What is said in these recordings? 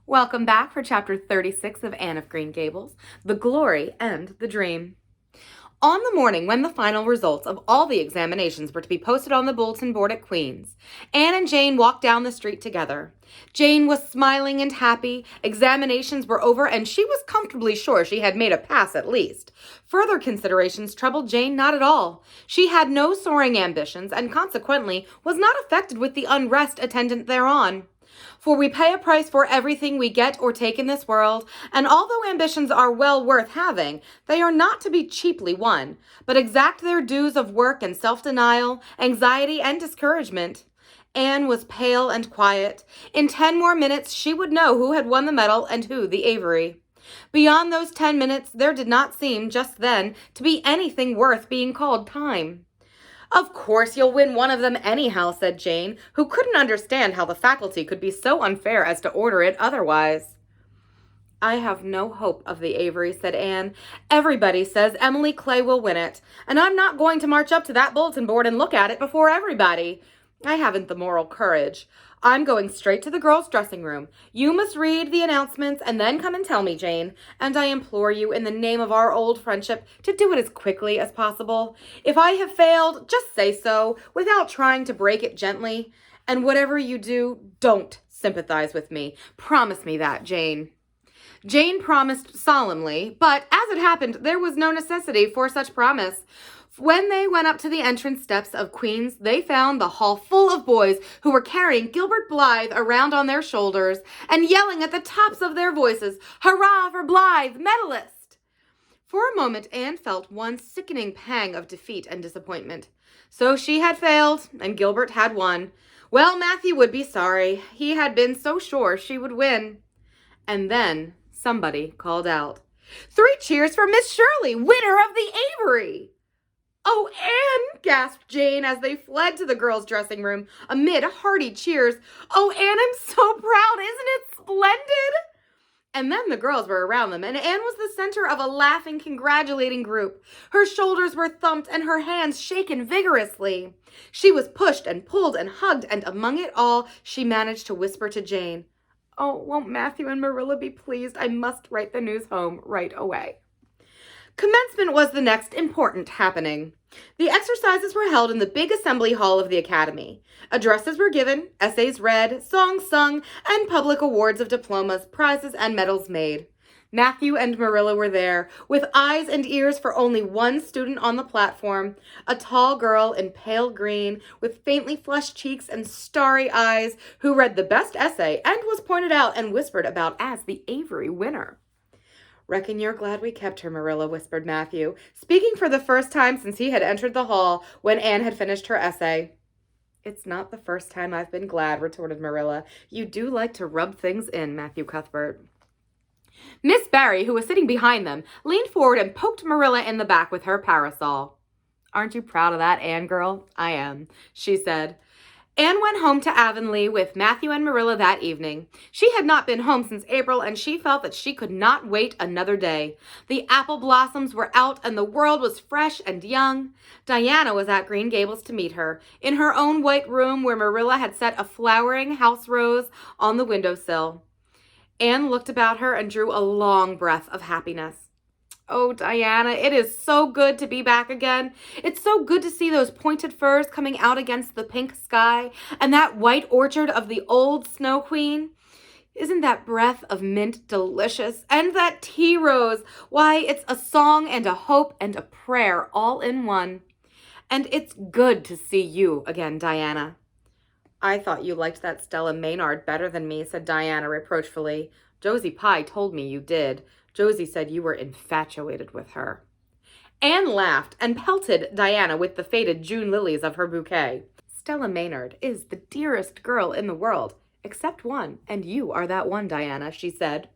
Welcome back for chapter 36 of Anne of Green Gables, The Glory and the Dream. On the morning when the final results of all the examinations were to be posted on the bulletin board at Queen's, Anne and Jane walked down the street together. Jane was smiling and happy. Examinations were over, and she was comfortably sure she had made a pass at least. Further considerations troubled Jane not at all. She had no soaring ambitions, and consequently was not affected with the unrest attendant thereon. For we pay a price for everything we get or take in this world, and although ambitions are well worth having, they are not to be cheaply won, but exact their dues of work and self-denial, anxiety and discouragement. Anne was pale and quiet. In 10 more minutes she would know who had won the medal and who the Avery. Beyond those 10 minutes there did not seem, just then, to be anything worth being called time. "Of course you'll win one of them anyhow," said Jane, who couldn't understand how the faculty could be so unfair as to order it otherwise. "I have no hope of the Avery," said Anne. "Everybody says Emily Clay will win it, and I'm not going to march up to that bulletin board and look at it before everybody. I haven't the moral courage. I'm going straight to the girls' dressing room. You must read the announcements and then come and tell me, Jane. And I implore you, in the name of our old friendship, to do it as quickly as possible. If I have failed, just say so, without trying to break it gently. And whatever you do, don't sympathize with me. Promise me that, Jane." Jane promised solemnly, but as it happened, there was no necessity for such promise. When they went up to the entrance steps of Queen's, they found the hall full of boys who were carrying Gilbert Blythe around on their shoulders and yelling at the tops of their voices, "Hurrah for Blythe, medalist!" For a moment, Anne felt one sickening pang of defeat and disappointment. So she had failed, and Gilbert had won. Well, Matthew would be sorry. He had been so sure she would win. And then somebody called out, "3 cheers for Miss Shirley, winner of the Avery!" "Oh, Anne!" gasped Jane as they fled to the girls' dressing room amid hearty cheers. "Oh, Anne, I'm so proud! Isn't it splendid?" And then the girls were around them, and Anne was the center of a laughing, congratulating group. Her shoulders were thumped and her hands shaken vigorously. She was pushed and pulled and hugged, and among it all, she managed to whisper to Jane, "Oh, won't Matthew and Marilla be pleased? I must write the news home right away." Commencement was the next important happening. The exercises were held in the big assembly hall of the academy. Addresses were given, essays read, songs sung, and public awards of diplomas, prizes, and medals made. Matthew and Marilla were there, with eyes and ears for only one student on the platform, a tall girl in pale green, with faintly flushed cheeks and starry eyes, who read the best essay and was pointed out and whispered about as the Avery winner. "Reckon you're glad we kept her, Marilla," whispered Matthew, speaking for the first time since he had entered the hall when Anne had finished her essay. "It's not the first time I've been glad," retorted Marilla. "You do like to rub things in, Matthew Cuthbert." Miss Barry, who was sitting behind them, leaned forward and poked Marilla in the back with her parasol. "Aren't you proud of that, Anne girl?" "I am," she said. Anne went home to Avonlea with Matthew and Marilla that evening. She had not been home since April, and she felt that she could not wait another day. The apple blossoms were out, and the world was fresh and young. Diana was at Green Gables to meet her, in her own white room where Marilla had set a flowering house rose on the windowsill. Anne looked about her and drew a long breath of happiness. "Oh, Diana, it is so good to be back again. It's so good to see those pointed firs coming out against the pink sky and that white orchard of the old Snow Queen. Isn't that breath of mint delicious? And that tea rose, why, it's a song and a hope and a prayer all in one. And it's good to see you again, Diana." "I thought you liked that Stella Maynard better than me," said Diana reproachfully. "Josie Pye told me you did. Josie said you were infatuated with her." Anne laughed and pelted Diana with the faded June lilies of her bouquet. "Stella Maynard is the dearest girl in the world, except one, and you are that one, Diana," she said.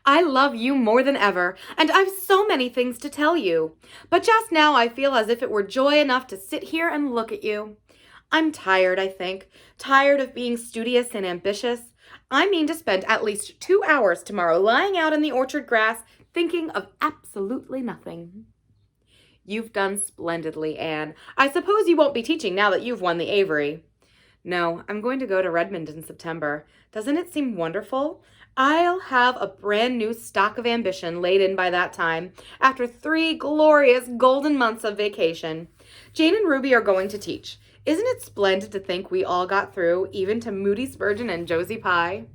"I love you more than ever, and I've so many things to tell you. But just now I feel as if it were joy enough to sit here and look at you. I'm tired, I think, tired of being studious and ambitious. I mean to spend at least 2 hours tomorrow lying out in the orchard grass thinking of absolutely nothing." "You've done splendidly, Anne. I suppose you won't be teaching now that you've won the Avery." No, I'm going to go to Redmond in September. Doesn't it seem wonderful? I'll have a brand new stock of ambition laid in by that time, after 3 glorious golden months of vacation. Jane and Ruby are going to teach. Isn't it splendid to think we all got through, even to Moody Spurgeon and Josie Pye?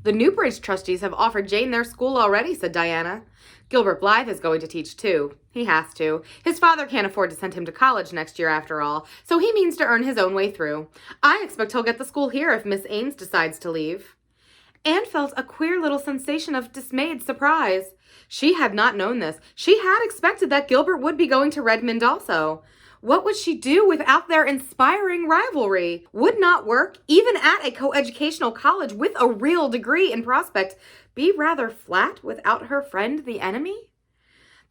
The Newbridge trustees have offered Jane their school already, said Diana. Gilbert Blythe is going to teach, too. He has to. His father can't afford to send him to college next year, after all, so he means to earn his own way through. I expect he'll get the school here if Miss Ames decides to leave. Anne felt a queer little sensation of dismayed surprise. She had not known this. She had expected that Gilbert would be going to Redmond also. What would she do without their inspiring rivalry? Would not work, even at a coeducational college with a real degree in prospect, be rather flat without her friend the enemy?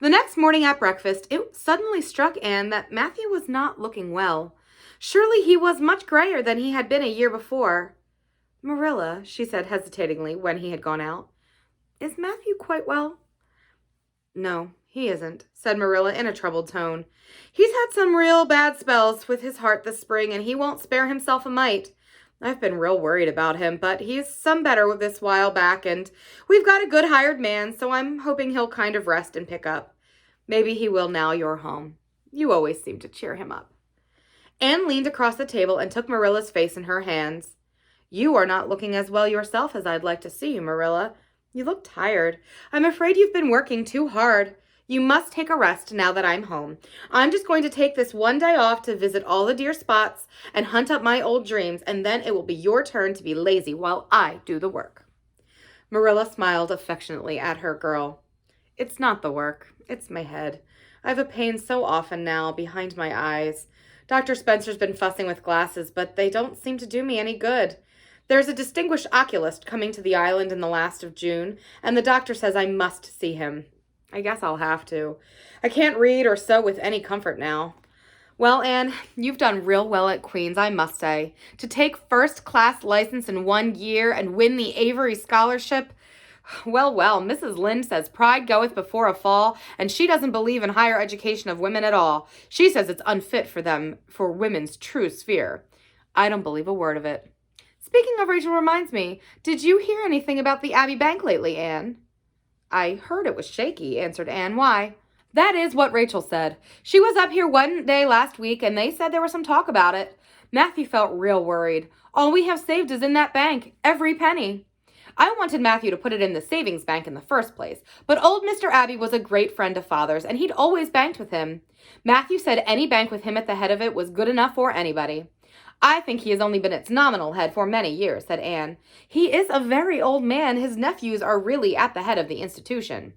The next morning at breakfast, it suddenly struck Anne that Matthew was not looking well. Surely he was much grayer than he had been a year before. Marilla, she said hesitatingly when he had gone out, is Matthew quite well? No, he isn't, said Marilla in a troubled tone. He's had some real bad spells with his heart this spring, and he won't spare himself a mite. I've been real worried about him, but he's some better with this while back, and we've got a good hired man, so I'm hoping he'll kind of rest and pick up. Maybe he will now you're home. You always seem to cheer him up. Anne leaned across the table and took Marilla's face in her hands. You are not looking as well yourself as I'd like to see you, Marilla. You look tired. I'm afraid you've been working too hard. You must take a rest now that I'm home. I'm just going to take this one day off to visit all the dear spots and hunt up my old dreams, and then it will be your turn to be lazy while I do the work. Marilla smiled affectionately at her girl. It's not the work. It's my head. I've a pain so often now behind my eyes. Dr. Spencer's been fussing with glasses, but they don't seem to do me any good. There's a distinguished oculist coming to the island in the last of June, and the doctor says I must see him. I guess I'll have to. I can't read or sew with any comfort now. Well, Anne, you've done real well at Queen's, I must say. To take first-class license in 1 year and win the Avery Scholarship. Well, Mrs. Lynde says pride goeth before a fall, and she doesn't believe in higher education of women at all. She says it's unfit for them, for women's true sphere. I don't believe a word of it. Speaking of Rachel reminds me, did you hear anything about the Abbey Bank lately, Anne? I heard it was shaky, answered Anne. Why? That is what Rachel said. She was up here one day last week, and they said there was some talk about it. Matthew felt real worried. All we have saved is in that bank, every penny. I wanted Matthew to put it in the savings bank in the first place, but old Mr. Abbey was a great friend of Father's, and he'd always banked with him. Matthew said any bank with him at the head of it was good enough for anybody. I think he has only been its nominal head for many years, said Anne. He is a very old man. His nephews are really at the head of the institution.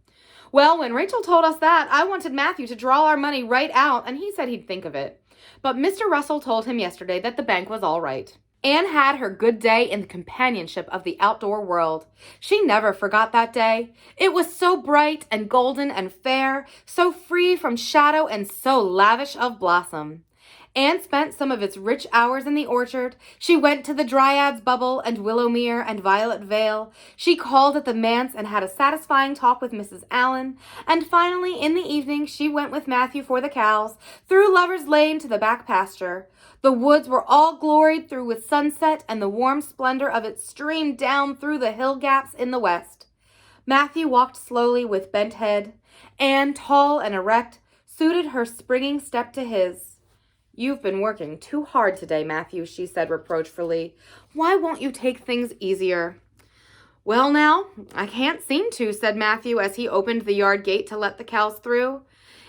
Well, when Rachel told us that, I wanted Matthew to draw our money right out, and he said he'd think of it. But Mr. Russell told him yesterday that the bank was all right. Anne had her good day in the companionship of the outdoor world. She never forgot that day. It was so bright and golden and fair, so free from shadow and so lavish of blossom. Anne spent some of its rich hours in the orchard. She went to the Dryad's Bubble and Willowmere and Violet Vale. She called at the manse and had a satisfying talk with Mrs. Allen. And finally, in the evening, she went with Matthew for the cows, through Lover's Lane to the back pasture. The woods were all gloried through with sunset, and the warm splendor of it streamed down through the hill gaps in the west. Matthew walked slowly with bent head. Anne, tall and erect, suited her springing step to his. You've been working too hard today, Matthew, she said reproachfully. Why won't you take things easier? Well, now, I can't seem to, said Matthew as he opened the yard gate to let the cows through.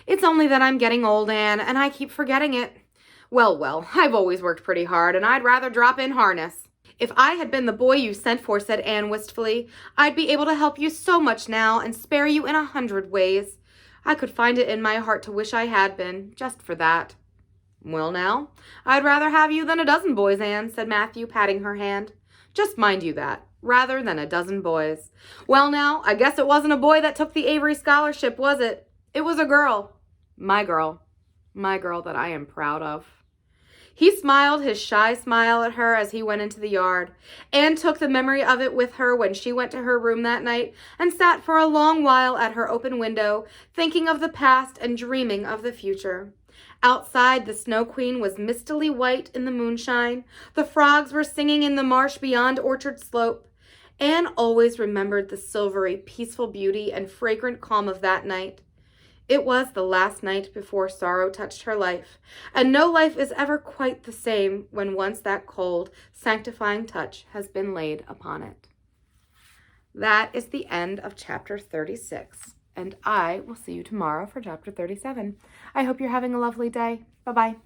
It's only that I'm getting old, Anne, and I keep forgetting it. Well, I've always worked pretty hard, and I'd rather drop in harness. If I had been the boy you sent for, said Anne wistfully, I'd be able to help you so much now and spare you in 100 ways. I could find it in my heart to wish I had been, just for that. Well, now, I'd rather have you than a dozen boys, Anne, said Matthew, patting her hand. Just mind you that, rather than a dozen boys. Well, now, I guess it wasn't a boy that took the Avery Scholarship, was it? It was a girl. My girl that I am proud of. He smiled his shy smile at her as he went into the yard. Anne took the memory of it with her when she went to her room that night and sat for a long while at her open window, thinking of the past and dreaming of the future. Outside, the Snow Queen was mistily white in the moonshine. The frogs were singing in the marsh beyond Orchard Slope. Anne always remembered the silvery, peaceful beauty and fragrant calm of that night. It was the last night before sorrow touched her life, and no life is ever quite the same when once that cold, sanctifying touch has been laid upon it. That is the end of chapter 36, and I will see you tomorrow for chapter 37. I hope you're having a lovely day. Bye-bye.